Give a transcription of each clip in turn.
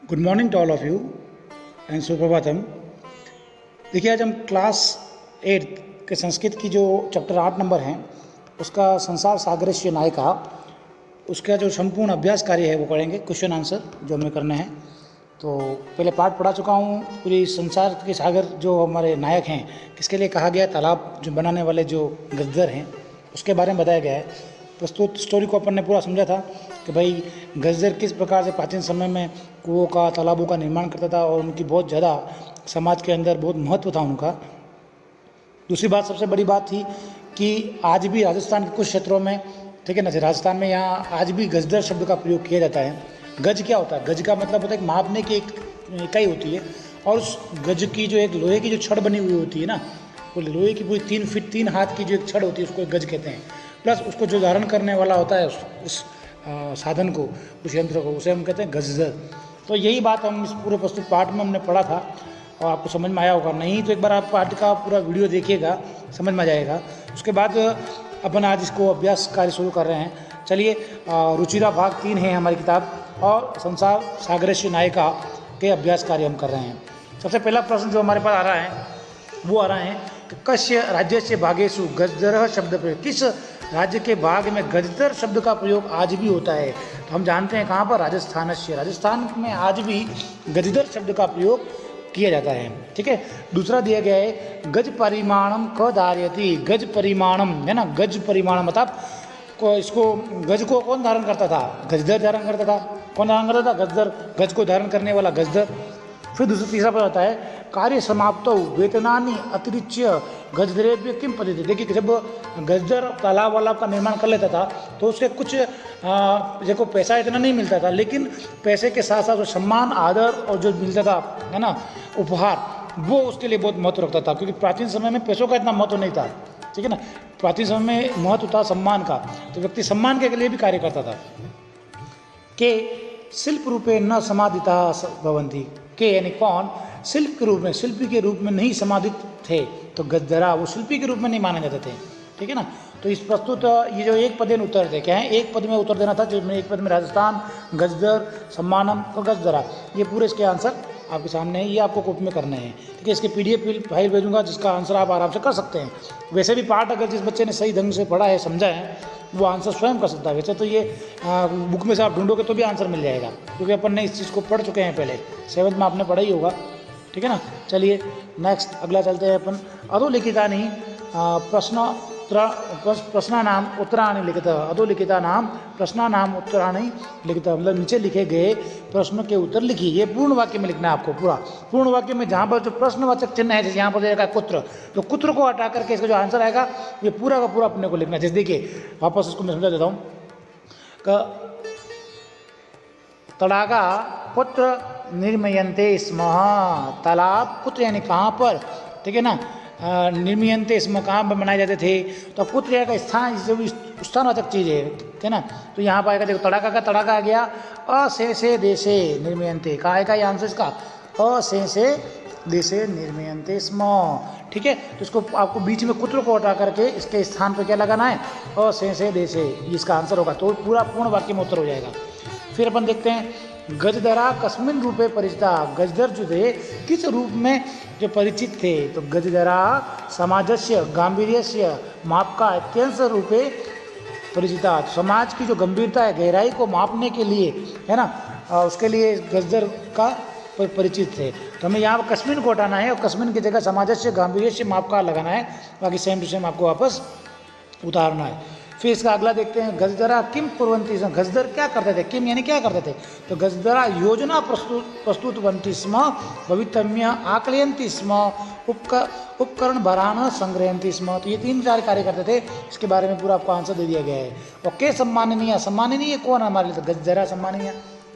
Good morning to all of you and सुप्रभातम। देखिए, आज हम क्लास 8 के संस्कृत की जो चैप्टर 8 नंबर हैं उसका संसार सागरस्य नायिका उसका जो संपूर्ण अभ्यास कार्य है वो करेंगे, क्वेश्चन आंसर जो हमें करने हैं। तो पहले पाठ पढ़ा चुका हूँ, पूरी संसार के सागर जो हमारे नायक हैं किसके लिए कहा गया, तालाब जो बनाने वाले जो गद्दर हैं उसके बारे में बताया गया है। प्रस्तुत स्टोरी को अपन ने पूरा समझा था कि भाई गद्दर किस प्रकार से प्राचीन समय में कुओं का, तालाबों का निर्माण करता था और उनकी बहुत ज़्यादा समाज के अंदर बहुत महत्व था उनका। दूसरी बात, सबसे बड़ी बात थी कि आज भी राजस्थान के कुछ क्षेत्रों में, ठीक है ना, राजस्थान में यहाँ आज भी गजदर शब्द का प्रयोग किया जाता है। गज क्या होता है? गज का मतलब होता है कि मापने की एक इकाई होती है, और उस गज की जो एक लोहे की जो छड़ बनी हुई होती है ना, वो लोहे की पूरी 3 फीट 3 हाथ की जो एक छड़ होती है उसको गज कहते हैं। प्लस उसको जो धारण करने वाला होता है उस साधन को, उस यंत्र को, उसे हम कहते हैं गजदर। तो यही बात हम इस पूरे प्रस्तुत पाठ में हमने पढ़ा था और आपको समझ में आया होगा। नहीं तो एक बार आप पाठ का पूरा वीडियो देखिएगा, समझ में आ जाएगा। उसके बाद अपन आज इसको अभ्यास कार्य शुरू कर रहे हैं। चलिए, रुचिरा भाग 3 है हमारी किताब और संसार सागरस्य नायिका के अभ्यास कार्य हम कर रहे हैं। सबसे पहला प्रश्न जो हमारे पास आ रहा है वो आ रहा है कि कस्य राज्य से भागेशु गजदर शब्द प्रयोग, किस राज्य के भाग में गजदर शब्द का प्रयोग आज भी होता है। तो हम जानते हैं कहाँ पर, राजस्थान से, राजस्थान में आज भी गजदर शब्द का प्रयोग किया जाता है। ठीक है। दूसरा दिया गया है गज परिमाणम क धार्यति, गज परिमाणम है ना, गज परिमाणम मतलब इसको गज को कौन धारण करता था? गजदर धारण करता था। कौन धारण करता था? गजदर, गज को धारण करने वाला गजदर। फिर तीसरा पद आता है कार्य समाप्त वेतनानि अतिरिच्य गजदरेभ्य किम पद्धति। देखिए, जब गजदर तालाब वाला का निर्माण कर लेता था तो उसके कुछ देखो पैसा इतना नहीं मिलता था, लेकिन पैसे के साथ साथ जो सम्मान, आदर और जो मिलता था है ना, उपहार, वो उसके लिए बहुत महत्व रखता था। क्योंकि प्राचीन समय में पैसों का इतना महत्व नहीं था, ठीक है ना। प्राचीन समय में महत्व था सम्मान का, तो व्यक्ति सम्मान के लिए भी कार्य करता था। के शिल्प रूपे न समाधिता भवंती, के यानी कौन शिल्प के रूप में, शिल्पी के रूप में नहीं समाधित थे, तो गजदरा वो शिल्पी के रूप में नहीं माने जाते थे, ठीक है ना। तो इस प्रस्तुत ये जो एक पदेन उत्तर थे, क्या है, एक पद में उत्तर देना था, जिसमें एक पद में राजस्थान, गजदर, सम्मानम और गजदरा, ये पूरे इसके आंसर आपके सामने है, ये आपको कॉपी में करने हैं। ठीक है। इसके PDF फाइल भेजूंगा जिसका आंसर आप आराम से कर सकते हैं। वैसे भी पाठ अगर जिस बच्चे ने सही ढंग से पढ़ा है, समझा है, वो आंसर स्वयं कर सकता है। वैसे तो ये बुक में से आप ढूंढोगे तो भी आंसर मिल जाएगा, क्योंकि अपन ने इस चीज़ को पढ़ चुके हैं पहले, 7th में आपने पढ़ा ही होगा, ठीक है ना। चलिए नेक्स्ट अगला चलते हैं अपन। अधोलिखितानि प्रश्नानाम उत्तराणि लिखित, अधोलिखितानाम प्रश्नानाम उत्तराणि लिखित, मतलब नीचे लिखे गए प्रश्नों के उत्तर लिखिए। ये पूर्ण वाक्य में लिखना है आपको, पूरा पूर्ण वाक्य में। जहाँ पर जो प्रश्नवाचक चिन्ह है, जैसे यहाँ पर जाएगा कुत्र, तो कुत्र को हटा करके इसका जो आंसर आएगा ये पूरा का पूरा अपने को लिखना है। जैसे देखिए, वापस इसको मैं समझा देता हूँ। तड़ागा पुत्र निर्मयन्ते स्म, तालाब पुत्र यानी कहाँ पर, ठीक है ना, निर्मयन्ते स्म कहाँ पर बनाए जाते थे, तो पुत्र का स्थान, जो भी स्थानवाचक चीज़ है, ठीक है ना। तो यहाँ पर आएगा, देखो तड़ाका का तड़ाका आ गया, अशेषे देशे निर्मयन्ते, कहाँ आएगा ये आंसर इसका, अशेषे देशे निर्मयन्ते स्म, ठीक है। तो इसको आपको बीच में कुत्र को हटा करके इसके स्थान पर क्या लगाना है, अशेषे देशे, इसका आंसर होगा। तो पूरा पूर्ण वाक्य में उत्तर हो जाएगा। फिर अपन देखते हैं गजदरा कस्मिन रूपे परिचिता, गजदर जो थे किस रूप में जो परिचित थे, तो गजदरा समाजस्य गांभीर्यस्य मापका अत्यंत रूपे परिचिता, समाज की जो गंभीरता है, गहराई को मापने के लिए, है ना, उसके लिए गजदर का परिचित थे। तो हमें यहाँ पर कस्मिन को हटाना है और कस्मिन की जगह समाजस्य गांभीर्यस्य मापका लगाना है, बाकी सेम टू सेम आपको वापस उतारना है। फिर इसका अगला देखते हैं, गजदरा किम कुर्वन्ति स्म, गजदर क्या करते थे, किम यानी क्या करते थे, तो गजदरा योजना प्रस्तुतवन्ति स्म, भवितम्य आकलयन्ति स्म, उपकरण भरान संग्रहन्ति स्म। तो ये 3-4 कार्य करते थे, इसके बारे में पूरा आपको आंसर दे दिया गया है। और के सम्माननीय, सम्माननीय कौन है हमारे लिए, तो गजदरा सम्माननीय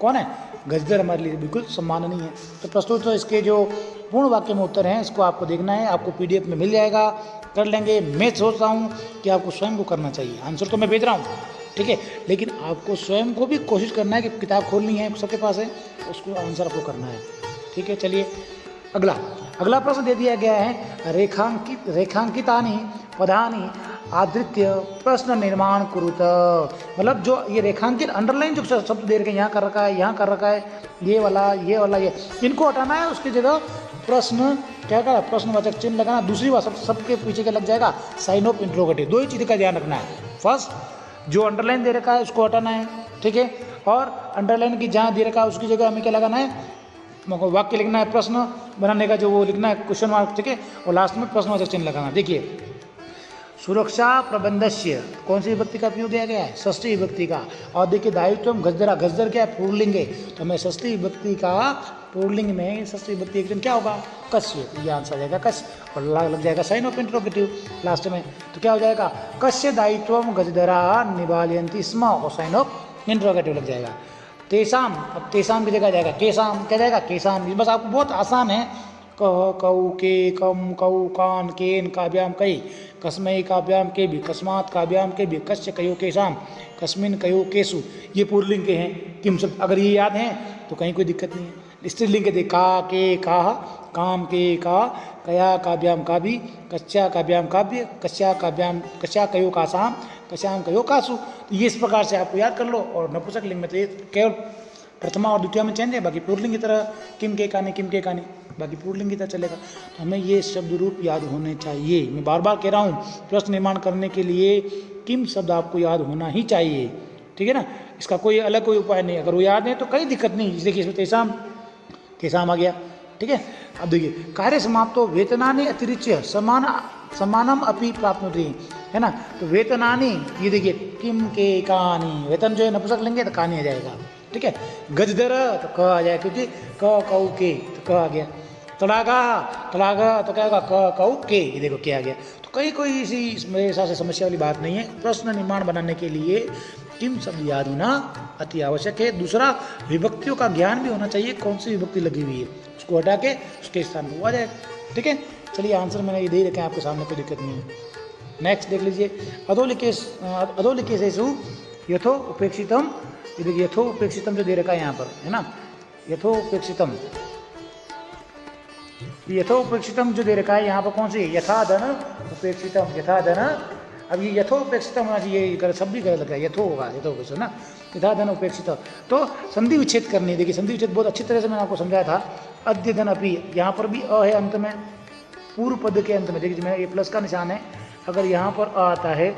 कौन है, गजदर हमारे लिए बिल्कुल सम्माननीय है। तो प्रस्तुत तो इसके जो पूर्ण वाक्य में उत्तर हैं इसको आपको देखना है, आपको PDF में मिल जाएगा, कर लेंगे। मैं सोचता हूँ कि आपको स्वयं को करना चाहिए, आंसर तो मैं भेज रहा हूँ, ठीक है, लेकिन आपको स्वयं को भी कोशिश करना है कि किताब खोलनी है, सबके पास है, उसको आंसर आपको करना है, ठीक है। चलिए अगला प्रश्न दे दिया गया है, रेखांकितानि पदानि आधृत्य प्रश्न निर्माण कुरुत। मतलब जो ये रेखांकित अंडरलाइन जो शब्द दे रखे हैं, यहाँ कर रखा है, यहाँ कर रखा है, ये वाला, ये इनको हटाना है। उसकी जगह प्रश्न क्या कहा, प्रश्नवाचक चिन्ह लगाना। दूसरी बात सबके पीछे क्या लग जाएगा, साइन ऑफ इंट्रोगेटिव। दो ही चीज़ का ध्यान रखना है। फर्स्ट जो अंडरलाइन दे रखा है उसको हटाना है, ठीक है, और अंडरलाइन की जहाँ दे रखा है उसकी जगह हमें क्या लगाना है, वाक्य लिखना है, प्रश्न बनाने का जो वो लिखना है क्वेश्चन मार्क, ठीक है, और लास्ट में प्रश्नवाचक चिन्ह लगाना। देखिए सुरक्षा प्रबंधस्य कौन सी विभक्ति का उपयोग किया गया है, षष्ठी विभक्ति का। और देखिए दायित्व गजदरा, गजदर क्या है, पुल्लिंग है, तो हमें षष्ठी विभक्ति का पुल्लिंग में षष्ठी विभक्ति एक क्या होगा, कस्य। ये आंसर आ जाएगा कस्य, और लग जाएगा साइन ऑफ इंट्रोगेटिव लास्ट में। तो क्या हो जाएगा, कस्य दायित्व गजदरा निभालयन्ति स्म, और साइन ऑफ इंट्रोगेटिव लग जाएगा। तेसाम, अब तेसाम की जगह जाएगा केसाम, क्या जाएगा केसाम। बस आपको बहुत आसान है, कह कऊ के कम कऊ कान केन काव्याम कई, कस्मई काव्याम के भी, कस्मात काव्याम के भी, कस्य कयो केसाम, कस्मिन कयो केसु, ये पुल्लिंग के हैं। किम शब्द अगर ये याद हैं तो कहीं कोई दिक्कत नहीं है। स्त्रीलिंग के देख का के काह, काम के का, कया काव्याम का भी, कस्या काव्याम काव्य, कस्या काव्याम, कस्या कयो कासाम, कस्याम कयो कासु। तो ये इस प्रकार से आपको याद कर लो। और नपुंसक लिंग में तो ये केवल प्रथमा और द्वितीय में चेंज है, बाकी पुल्लिंग की तरह किम के काने, किम के काने, बाकी पुल्लिंग की तरह चलेगा। तो हमें ये शब्द रूप याद होने चाहिए। मैं बार बार कह रहा हूँ, प्रश्न निर्माण करने के लिए किम शब्द आपको याद होना ही चाहिए, ठीक है ना। इसका कोई अलग कोई उपाय नहीं, अगर वो याद है तो कोई दिक्कत नहीं। देखिए इसमें तेसाम, तेसाम आ गया, ठीक है। अब देखिए कार्य समाप्तो वेतनानि अतिरिच्य समानम अपि प्राप्नोति, है ना। तो वेतनानि, ये देखिए किम के कानी, वेतन जो है नपुंसक लेंगे तो कानी आ जाएगा, ठीक है। गजदर तो क आ जाएगा, क्योंकि क कऊ के तो क आ गया। तड़ागा, तड़ागा तो क्या होगा, क कऊ के, ये देखो क्या आ गया। तो कोई इसी मेरे हिसाब से समस्या वाली बात नहीं है। प्रश्न निर्माण बनाने के लिए किम शब्द याद होना अति आवश्यक है। दूसरा, विभक्तियों का ज्ञान भी होना चाहिए, कौन सी विभक्ति लगी हुई है उसको हटा के उसके स्थान पर आ जाएगा, ठीक है। चलिए आंसर मैंने ये दे रखे हैं आपके सामने, कोई दिक्कत नहीं है। नेक्स्ट देख लीजिए, अधोलिखितेषु यथो उपेक्षितम, ये देखिए यथो उपेक्षितम जो दे रखा है यहाँ पर, है ना, यथो उपेक्षितम, यथो उपेक्षितम जो दे रखा है यहाँ पर कौन सी, यथा धन उपेक्षितम, यथा धन। अब ये यथो उपेक्षितम होना चाहिए, सब भी गलत लग रहा है, यथो होगा, यथो उपेक्षित ना, यथा धन उपेक्षित। तो संधि विच्छेद करनी है। देखिए संधि विच्छेद बहुत अच्छी तरह से मैंने आपको समझाया था। अद्य धन अपि, यहाँ पर भी अ है अंत में, पूर्व पद के अंत में। देखिए मैं ये प्लस का निशान है, अगर यहाँ पर अ आता है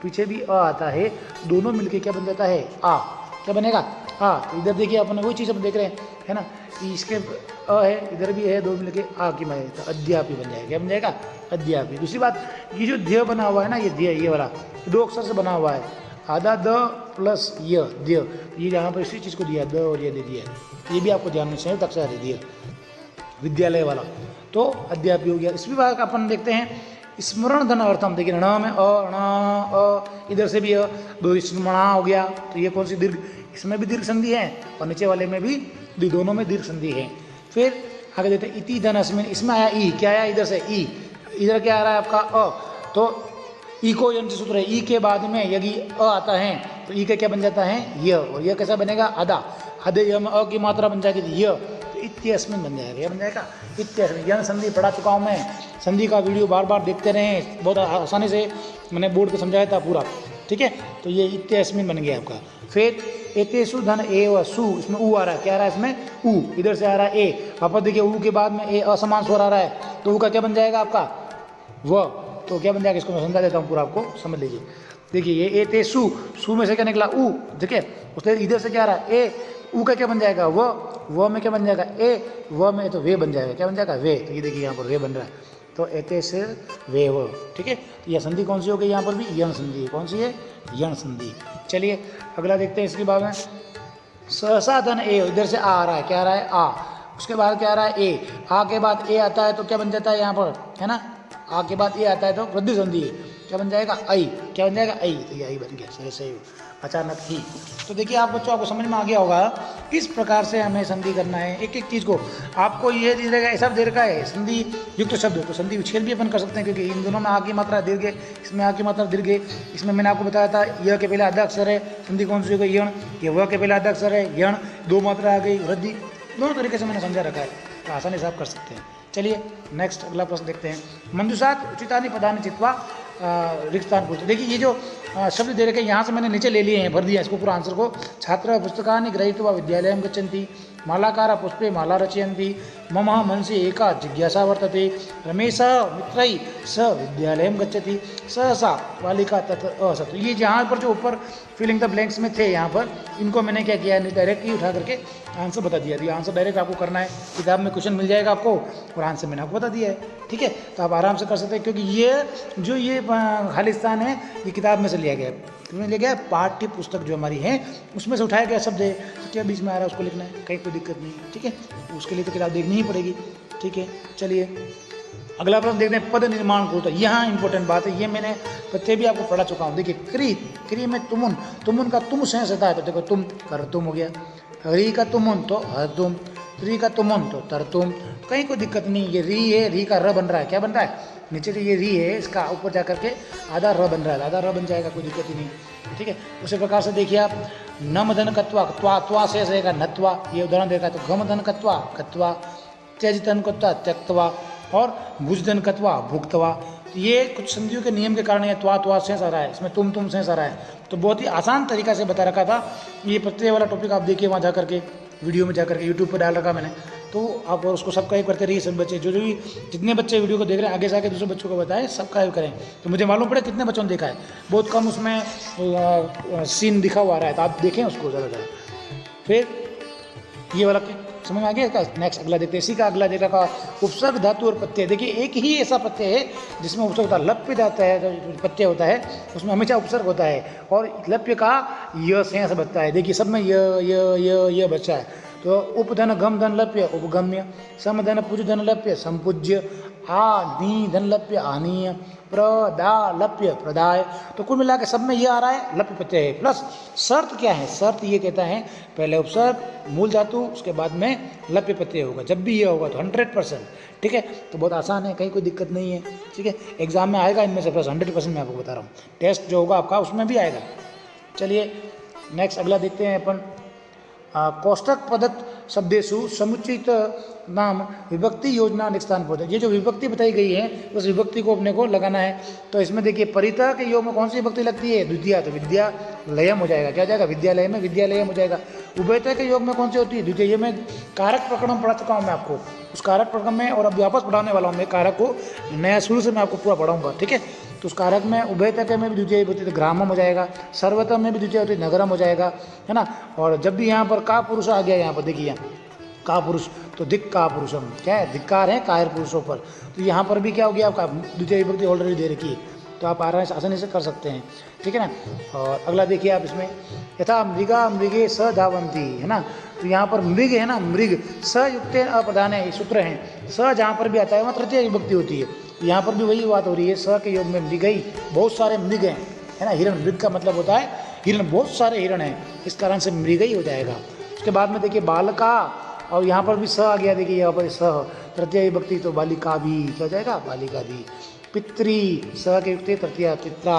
पीछे भी अ आता है, दोनों मिलके क्या बन जाता है, आ, क्या बनेगा, आ। तो इधर देखिए अपन वही चीज़ अपन देख रहे हैं, है ना, इसके अ है, इधर भी है, दो मिलके आ की बने, तो अद्यापि बन जाएगा, क्या बन जाएगा, अद्यापि। दूसरी बात, ये जो ध्य बना हुआ है ना, ये ध्य, ये वाला दो अक्षर से बना हुआ है, आधा द प्लस य, ध्य, ये यहाँ पर इसी चीज़ को दिया, द और ये दे दिया, ये भी आपको ध्यान में संयुक्त अक्षर है, ध्य विद्यालय वाला, तो अद्यापि हो गया। इस विभाग का अपन देखते हैं स्मरण धन अर्थम। देखिए ण में अ, इधर से भी दो स्मरणा हो गया, तो ये कौन सी दीर्घ, इसमें भी दीर्घ संधि है और नीचे वाले में भी, दोनों में दीर्घ संधि है। फिर आगे देखते हैं इति धन अस्मिन्, इसमें आया ई, क्या आया इधर से ई, इधर क्या आ रहा है आपका अ, तो ई को यंत्र सूत्र है, ई के बाद में यदि अ आता है तो ई का क्या बन जाता है य, और यह कैसा बनेगा आधा, आधे य में अ की मात्रा बन जाएगी य, इत्यस्मिन् बन जाएगा, यह बन जाएगा इत्यस्मिन्। यह संधि पढ़ा चुका हूँ मैं, संधि का वीडियो बार बार देखते रहें, बहुत आसानी से मैंने बोर्ड पे समझाया था पूरा, ठीक है। तो ये इत्यस्मिन् बन गया आपका। फिर एतेषु धन एव सु, इसमें ऊ आ रहा है, क्या आ रहा है इसमें ऊ, इधर से आ रहा है ए, वापस देखिए ऊ के बाद में ए असमान स्वर आ रहा है, तो ऊ का क्या बन जाएगा आपका व, तो क्या बन जाएगा, इसको मैं समझा देता हूँ पूरा, आपको समझ लीजिए। देखिए ये एतेषु, सु में से क्या निकला ऊ, ठीक है, उसके इधर से क्या आ रहा है ए, ऊ का क्या बन जाएगा व में क्या बन जाएगा ए, व में तो वे बन जाएगा, क्या बन जाएगा वे, तो ये देखिए यहाँ पर वे बन रहा है, तो एते से वे व, ठीक है। तो यह संधि कौन सी हो गई, यहाँ पर भी यण संधि, कौन सी है यण संधि। चलिए अगला देखते हैं इसके बाद में, सहसा धन ए, इधर से आ रहा है, क्या आ रहा है आ, उसके बाद क्या आ रहा है ए, आ के बाद ए आता है तो क्या बन जाता है यहाँ पर, है ना, आ के बाद ए आता है तो वृद्धि संधि, क्या बन जाएगा आई, क्या बन जाएगा आई, तो ये आई बन गया, सही सही अचानक ही। तो देखिए आप बच्चों, आपको समझ में आ गया होगा किस प्रकार से हमें संधि करना है, एक एक चीज़ को। आपको ये दे रखा है, ऐसा दे रखा है संधि युक्त शब्द, तो संधि विच्छेद भी अपन कर सकते हैं, क्योंकि इन दोनों में आ की मात्रा दीर्घ है, इसमें आ की मात्रा दीर्घ है। इसमें मैंने आपको बताया था य के पहले आधा अक्षर है, संधि कौन सी हो गई यण, ये व के पहले आधा अक्षर है यण, दो मात्रा आ गई वृद्धि, दोनों तरीके से मैंने समझा रखा है, तो आसानी से आप कर सकते हैं। चलिए नेक्स्ट अगला प्रश्न देखते हैं। मंजुषात उचितानि पदानि चित्वा रिक्त स्थान पूर्ति। देखिए ये जो शब्द दे रखे यहाँ से मैंने नीचे ले लिए हैं, भर दिया इसको पूरा आंसर को। छात्र पुस्तकानि गृहीत्वा विद्यालयं गच्छन्ति, मालाकार पुष्पे माला रचयन्ति, मम मनसि एका जिज्ञासा वर्तते, रमेश मित्रैः सह विद्यालयं गच्छति, सहसा बालिका तत् असत्। ये जहाँ पर जो ऊपर फिलिंग द ब्लैंक्स में थे, यहाँ पर इनको मैंने क्या किया, डायरेक्ट ही उठा करके आंसर बता दिया। ये आंसर डायरेक्ट आपको करना है, किताब में क्वेश्चन मिल जाएगा आपको और आंसर मैंने आपको बता दिया है, ठीक है। तो आप आराम से कर सकते हैं, क्योंकि ये जो ये खाली स्थान है ये किताब में से लिया गया है। तुमने लिया गया पाठ्य पुस्तक जो हमारी है उसमें से उठाया गया शब्द है, तो क्या बीच में आ रहा है उसको लिखना है, कहीं कोई दिक्कत नहीं, ठीक है। उसके लिए तो किताब देखनी ही पड़ेगी, ठीक है। चलिए अगला प्रश्न देखते हैं, पद निर्माण को। तो यहाँ इंपॉर्टेंट बात है, ये मैंने प्रत्यय भी आपको पढ़ा चुका हूँ। देखिए क्री में तुमुन, तुमुन का तुम सेंस रहता है, तो देखो तुम कर तुम हो गया, री का तुमुन तो हर तुम, त्री का तुमुन तो तर तुम, कहीं कोई दिक्कत नहीं। ये री है, री का र बन रहा है, क्या बन रहा है, नीचे जो ये री है इसका ऊपर जा करके आधा र बन रहा है, आधा र बन जाएगा, कोई दिक्कत ही नहीं, ठीक है। उसी प्रकार से देखिए आप नम धन कत्वा, त्वा त्वा से रहेगा नत्वा, ये उदाहरण देखा तो घम धन कत्वा कत्वा, त्यज धन कत्वा त्यक्तवा और भुज धन कत्वा भुक्तवा। ये कुछ संधियों के नियम के कारण ये त्वा सेंस आ रहा है, इसमें तुम सेंस आ रहा है। तो बहुत ही आसान तरीका से बता रखा था। ये प्रत्यय वाला टॉपिक आप देखिए वहाँ जा करके, वीडियो में जा करके, यूट्यूब पर डाल रखा मैंने, तो आप उसको सब्सक्राइब करते रहिए। सब बच्चे जो भी जितने बच्चे वीडियो को देख रहे हैं आगे से आगे दूसरे बच्चों को बताएं, सब्सक्राइब करें, तो मुझे मालूम पड़े कितने बच्चों ने देखा है। बहुत कम उसमें सीन दिखा हुआ रहा है, तो आप देखें उसको ज़्यादा। फिर ये वाला समझ में आ गया इसका। नेक्स्ट अगला देखते हैं, इसी का अगला देखा का उपसर्ग धातु और प्रत्यय। देखिए एक ही ऐसा प्रत्यय है जिसमें उपसर्ग होता है, लप्य जाता है जो प्रत्यय होता है उसमें हमेशा उपसर्ग होता है, और लप्य का य सेंस बचता है। देखिए सब में य बच्चा है। तो उपधन गम धन लप्य उपगम्य, समधन पुज धन लप्य संपूज्य, आ नी धन लप्य आनीय, प्रदा लप्य प्रदाय। तो कुल मिला के सब में ये आ रहा है, लप्य प्रत्यय है। प्लस शर्त क्या है, शर्त ये कहता है पहले उपसर्ग मूल धातु उसके बाद में लप्य प्रत्यय होगा। जब भी ये होगा तो 100%, ठीक है। तो बहुत आसान है, कहीं कोई दिक्कत नहीं है, ठीक है। एग्जाम में आएगा इनमें से प्लस 100% मैं आपको बता रहा हूँ। टेस्ट जो होगा आपका उसमें भी आएगा। चलिए नेक्स्ट अगला देखते हैं अपन, कोष्ठक पदक शब्देशु समुचित नाम विभक्ति योजना निष्ठान पद। ये जो विभक्ति बताई गई है उस विभक्ति को अपने को लगाना है। तो इसमें देखिए परितः के योग में कौन सी विभक्ति लगती है, द्वितीय, तो विद्यालयम हो जाएगा, क्या हो जाएगा, विद्यालय में विद्यालयम हो जाएगा। उभयतः के योग में कौन सी होती है, द्वितीय। ये मैं कारक प्रकरण पढ़ा चुका हूँ मैं आपको, उस कारक प्रकरण में और अब वापस पढ़ाने वाला हूँ मैं कारक को, नया शुरू से मैं आपको पूरा पढ़ाऊँगा, ठीक है। तो उस कारक में उभयतः में भी द्वितीय होती है तो ग्रामम हो जाएगा, सर्वतः में भी द्वितीय होती है नगरम हो जाएगा, है ना। और जब भी यहाँ पर का पुरुष आ गया, यहाँ पर देखिए यहाँ का पुरुष, तो दिक् का पुरुषम, क्या है, धिक्कार है कायर पुरुषों पर। तो यहाँ पर भी क्या हो गया आपका, द्वितीय विभक्ति ऑलरेडी दे रखी है, तो आप आसानी से कर सकते हैं, ठीक है ना। और अगला देखिए आप इसमें, यथा मृगा मृगे स धावंती, है ना। तो यहाँ पर मृग है ना, मृग स युक्त अप्रधान है, सूत्र हैं। स जहाँ पर भी आता है वहाँ तृतीय विभक्ति होती है। यहाँ पर भी वही बात हो रही है, स के योग में मृगई, बहुत सारे मृग हैं, है ना। हिरण, मृग का मतलब होता है हिरण, बहुत सारे हिरण हैं, इस कारण से मृगई हो जाएगा। उसके बाद में देखिए बालका, और यहाँ पर भी स आ गया, देखिए यहाँ पर स तृतीय विभक्ति, तो बालिका भी क्या हो जाएगा, बालिका भी। पितृ स के युक्त तृतीय पित्रा,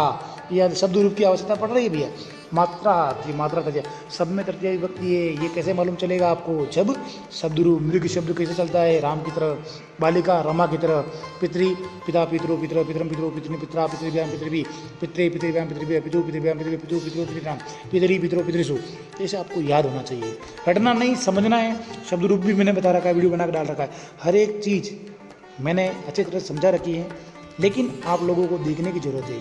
यह शब्द रूप की आवश्यकता पड़ रही है भैया। मात्रा, मात्रा तृतीय, सब में तृतीय विभक्ति है। ये कैसे मालूम चलेगा आपको, जब शब्द रूप मृग शब्द कैसे चलता है, राम की तरह, बालिका रमा की तरह, पितृ पिता पितरो पितर पितरम पितरो पितृ पित्रा पितृभ्याम पितृभि पितृ पितृभ्याम पितृभ्य पितु पितृभ्याम पितृभि पितु पितरो पितृराम पितरी पितरो पितृसु। ऐसे आपको याद होना चाहिए, रटना नहीं, समझना है। शब्द रूप भी मैंने बता रखा है, वीडियो बना कर डाल रखा है, हर एक चीज़ मैंने अच्छी तरह समझा रखी है, लेकिन आप लोगों को देखने की जरूरत है,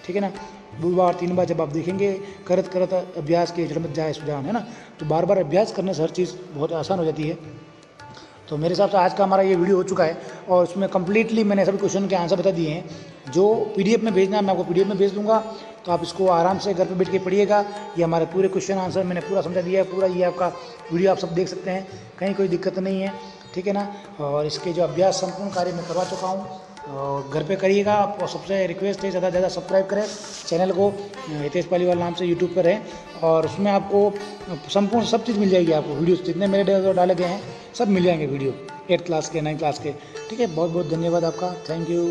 ठीक है ना। 2 बार 3 बार जब आप देखेंगे, करत करत अभ्यास के जड़ मत जाए सुजान, है ना। तो बार बार अभ्यास करने से हर चीज़ बहुत आसान हो जाती है। तो मेरे हिसाब से आज का हमारा ये वीडियो हो चुका है, और उसमें कम्प्लीटली मैंने सभी क्वेश्चन के आंसर बता दिए हैं। जो PDF में भेजना है मैं आपको PDF में भेज दूंगा, तो आप इसको आराम से घर पे बैठ के पढ़िएगा। ये हमारे पूरे क्वेश्चन आंसर मैंने पूरा समझा दिया है, पूरा ये आपका वीडियो आप सब देख सकते हैं, कहीं कोई दिक्कत नहीं है, ठीक है ना। और इसके जो अभ्यास संपूर्ण कार्य मैं करवा चुका हूँ, और घर पे करिएगा। आपको सबसे रिक्वेस्ट है ज़्यादा से ज़्यादा सब्सक्राइब करें चैनल को, हितेश पालीवाल नाम से यूट्यूब पर है, और उसमें आपको संपूर्ण सब चीज़ मिल जाएगी। आपको वीडियो जितने मेरे डाले गए हैं सब मिल जाएंगे वीडियो, 8th क्लास के 9th क्लास के, ठीक है। बहुत बहुत धन्यवाद आपका, थैंक यू।